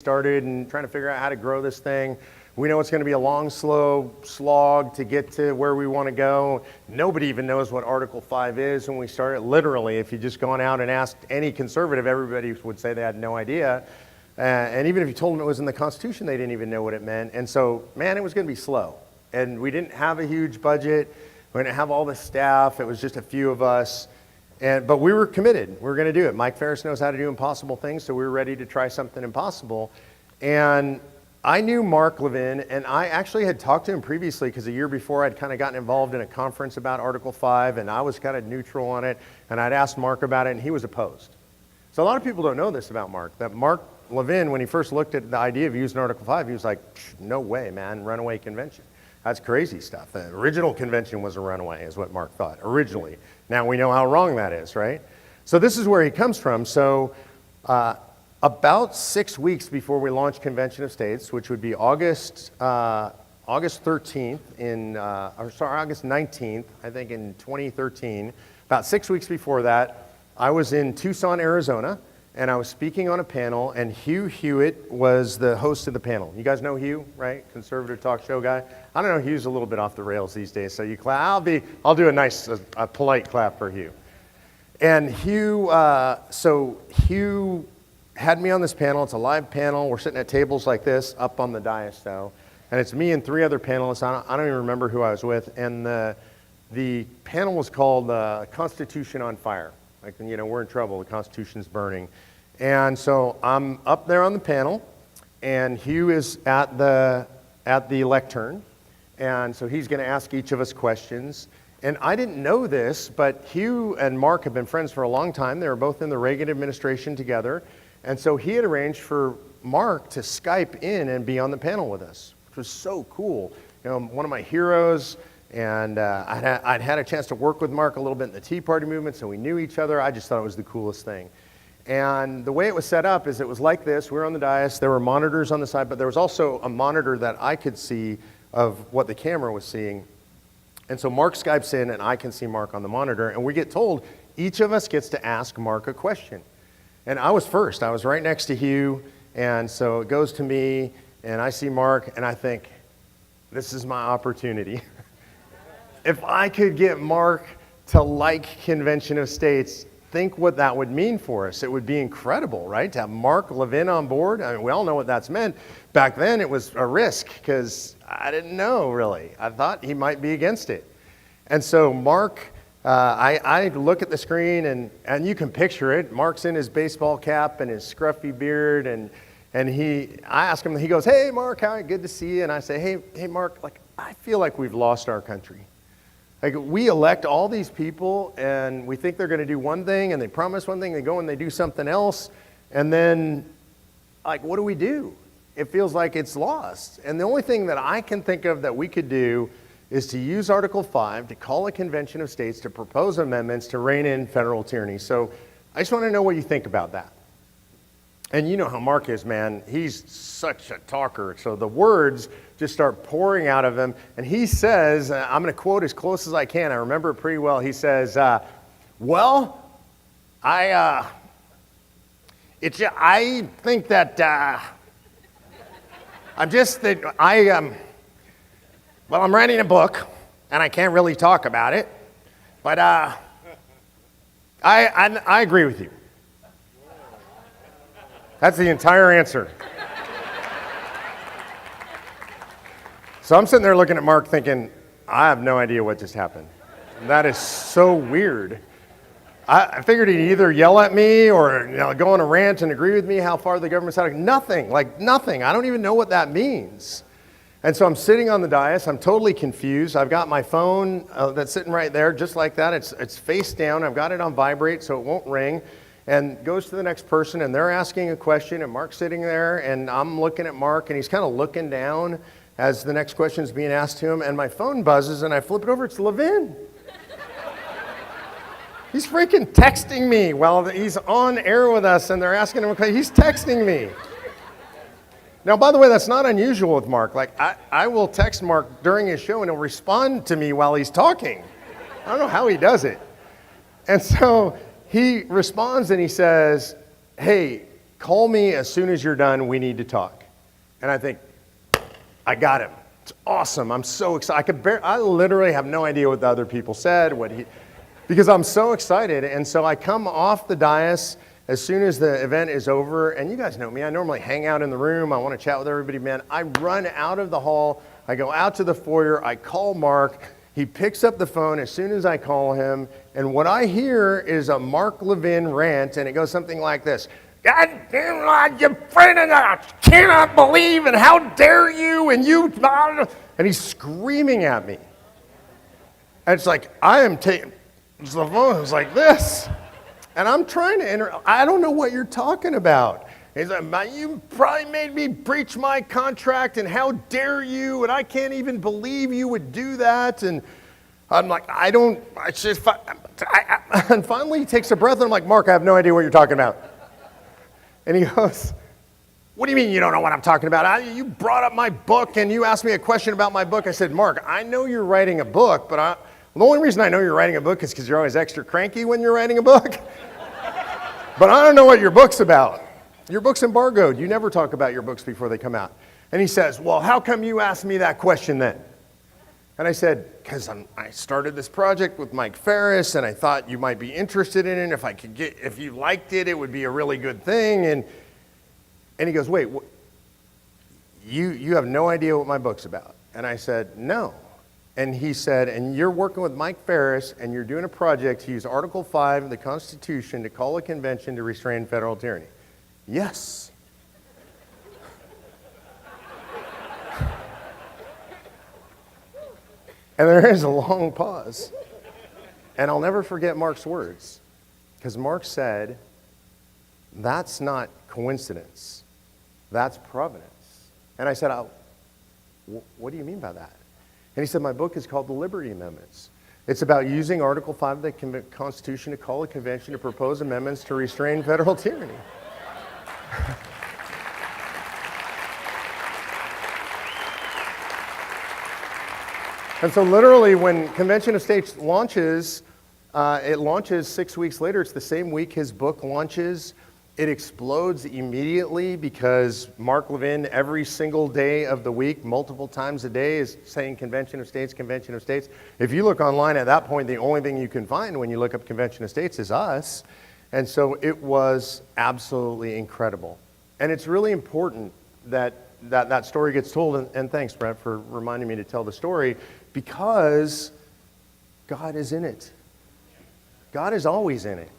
started and trying to figure out how to grow this thing. We know it's going to be a long, slow slog to get to where we want to go. Nobody even knows what Article 5 is when we started. Literally, if you just gone out and asked any conservative, everybody would say they had no idea. And even if you told them it was in the Constitution, they didn't even know what it meant. And so, man, it was going to be slow. And we didn't have a huge budget. We didn't have all the staff. It was just a few of us. But we were committed. We were going to do it. Mike Ferris knows how to do impossible things, so we were ready to try something impossible. And I knew Mark Levin, and I actually had talked to him previously because a year before I'd kind of gotten involved in a conference about Article 5, and I was kind of neutral on it, and I'd asked Mark about it, and he was opposed. So a lot of people don't know this about Mark, that Mark Levin, when he first looked at the idea of using Article 5, he was like, no way, man, runaway convention. That's crazy stuff. The original convention was a runaway, is what Mark thought, originally. Now we know how wrong that is, right? So this is where he comes from. So about 6 weeks before we launched Convention of States, which would be August 13th August 19th, I think in 2013, about 6 weeks before that, I was in Tucson, Arizona, and I was speaking on a panel, and Hugh Hewitt was the host of the panel. You guys know Hugh, right? Conservative talk show guy. I don't know, Hugh's a little bit off the rails these days, so you clap. I'll do a nice, a polite clap for Hugh. And Hugh, Hugh had me on this panel. It's a live panel. We're sitting at tables like this, up on the dais though, and it's me and three other panelists. I don't even remember who I was with, and the panel was called Constitution on Fire. Like, you know, we're in trouble. The Constitution's burning. And so I'm up there on the panel, and Hugh is at the lectern, and so he's going to ask each of us questions. And I didn't know this, but Hugh and Mark have been friends for a long time. They were both in the Reagan administration together, and so he had arranged for Mark to Skype in and be on the panel with us, which was so cool. You know, one of my heroes. And I'd had a chance to work with Mark a little bit in the Tea Party movement, so we knew each other. I just thought it was the coolest thing. And the way it was set up is it was like this. We were on the dais. There were monitors on the side, but there was also a monitor that I could see of what the camera was seeing. And so Mark Skypes in, and I can see Mark on the monitor. And we get told each of us gets to ask Mark a question. And I was first. I was right next to Hugh. And so it goes to me, and I see Mark, and I think, this is my opportunity. If I could get Mark to like Convention of States, think what that would mean for us. It would be incredible, right? To have Mark Levin on board. I mean, we all know what that's meant. Back then, it was a risk because I didn't know, really. I thought he might be against it. And so Mark, I look at the screen, and you can picture it. Mark's in his baseball cap and his scruffy beard, and I ask him, he goes, hey, Mark, how good to see you. And I say, hey, Mark, like, I feel like we've lost our country. Like, we elect all these people, and we think they're going to do one thing, and they promise one thing, they go and they do something else, and then, like, what do we do? It feels like it's lost. And the only thing that I can think of that we could do is to use Article 5 to call a convention of states to propose amendments to rein in federal tyranny. So I just want to know what you think about that. And you know how Mark is, man. He's such a talker. So the words just start pouring out of him. And he says, I'm going to quote as close as I can. I remember it pretty well. He says, well, I think that, I'm writing a book, and I can't really talk about it. But I agree with you. That's the entire answer. So I'm sitting there looking at Mark thinking, I have no idea what just happened. That is so weird. I figured he'd either yell at me or go on a rant and agree with me how far the government's out. Nothing, like nothing. I don't even know what that means. And so I'm sitting on the dais. I'm totally confused. I've got my phone that's sitting right there just like that. It's face down. I've got it on vibrate so it won't ring. And goes to the next person, and they're asking a question, and Mark's sitting there, and I'm looking at Mark, and he's kind of looking down as the next question is being asked to him, and my phone buzzes, and I flip it over. It's Levin. He's freaking texting me while he's on air with us, and they're asking him, okay, he's texting me. Now, by the way, that's not unusual with Mark. Like, I will text Mark during his show, and he'll respond to me while he's talking. I don't know how he does it. And so he responds and he says, hey, call me as soon as you're done. We need to talk. And I think, I got him. It's awesome. I'm so excited. I literally have no idea what the other people said, because I'm so excited. And so I come off the dais as soon as the event is over. And you guys know me. I normally hang out in the room. I want to chat with everybody, man. I run out of the hall. I go out to the foyer. I call Mark. He picks up the phone as soon as I call him. And what I hear is a Mark Levin rant. And it goes something like this. God damn, you friend, and I cannot believe, and how dare you, and you, and he's screaming at me. And it's like, I am taking, the phone is like this, and I'm trying to I don't know what you're talking about. He's like, you probably made me breach my contract, and how dare you, and I can't even believe you would do that, and I'm like, and finally he takes a breath, and I'm like, Mark, I have no idea what you're talking about. And he goes, what do you mean you don't know what I'm talking about? You brought up my book and you asked me a question about my book. I said, Mark, I know you're writing a book, but the only reason I know you're writing a book is because you're always extra cranky when you're writing a book. But I don't know what your book's about. Your book's embargoed. You never talk about your books before they come out. And he says, well, how come you asked me that question then? And I said, because I started this project with Mike Ferris, and I thought you might be interested in it. If you liked it, it would be a really good thing. And he goes, wait, you have no idea what my book's about? And I said, no. And he said, and you're working with Mike Ferris, and you're doing a project to use Article 5 of the Constitution to call a convention to restrain federal tyranny. Yes. And there is a long pause. And I'll never forget Mark's words. Because Mark said, that's not coincidence. That's providence. And I said, what do you mean by that? And he said, my book is called The Liberty Amendments. It's about using Article 5 of the Constitution to call a convention to propose amendments to restrain federal tyranny. And so literally when Convention of States launches, it launches 6 weeks later. It's the same week his book launches. It explodes immediately because Mark Levin, every single day of the week, multiple times a day, is saying Convention of States, Convention of States. If you look online at that point, the only thing you can find when you look up Convention of States is us. And so it was absolutely incredible. And it's really important that story gets told. And thanks, Brett, for reminding me to tell the story, because God is in it. God is always in it.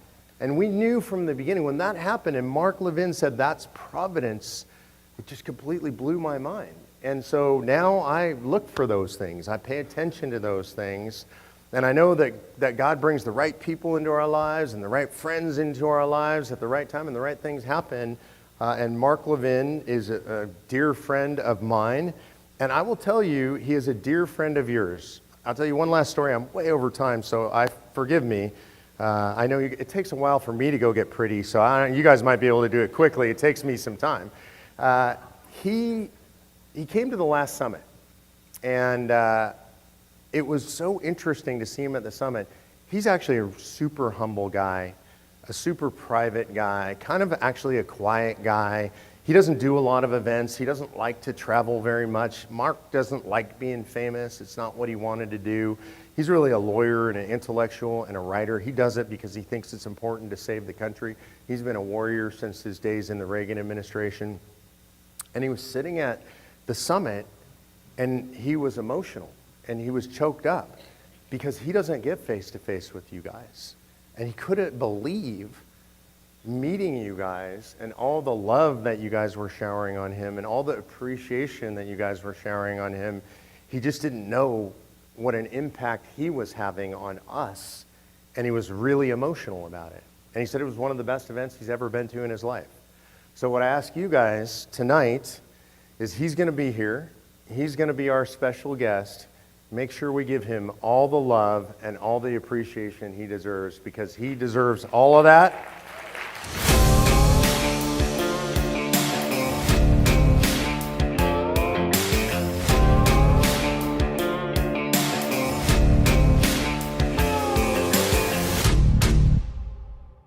And we knew from the beginning when that happened and Mark Levin said that's providence, it just completely blew my mind. And so now I look for those things. I pay attention to those things. And I know that God brings the right people into our lives and the right friends into our lives at the right time, and the right things happen. And Mark Levin is a dear friend of mine. And I will tell you, he is a dear friend of yours. I'll tell you one last story. I'm way over time, so forgive me. I know it takes a while for me to go get pretty, so you guys might be able to do it quickly. It takes me some time. He came to the last summit, and it was so interesting to see him at the summit. He's actually a super humble guy, a super private guy, kind of actually a quiet guy. He doesn't do a lot of events. He doesn't like to travel very much. Mark doesn't like being famous. It's not what he wanted to do. He's really a lawyer and an intellectual and a writer. He does it because he thinks it's important to save the country. He's been a warrior since his days in the Reagan administration. And he was sitting at the summit, and he was emotional, and he was choked up because he doesn't get face-to-face with you guys. And he couldn't believe meeting you guys and all the love that you guys were showering on him and all the appreciation that you guys were showering on him. He just didn't know what an impact he was having on us, and he was really emotional about it. And he said it was one of the best events he's ever been to in his life. So what I ask you guys tonight is he's going to be here. He's going to be our special guest. Make sure we give him all the love and all the appreciation he deserves, because he deserves all of that.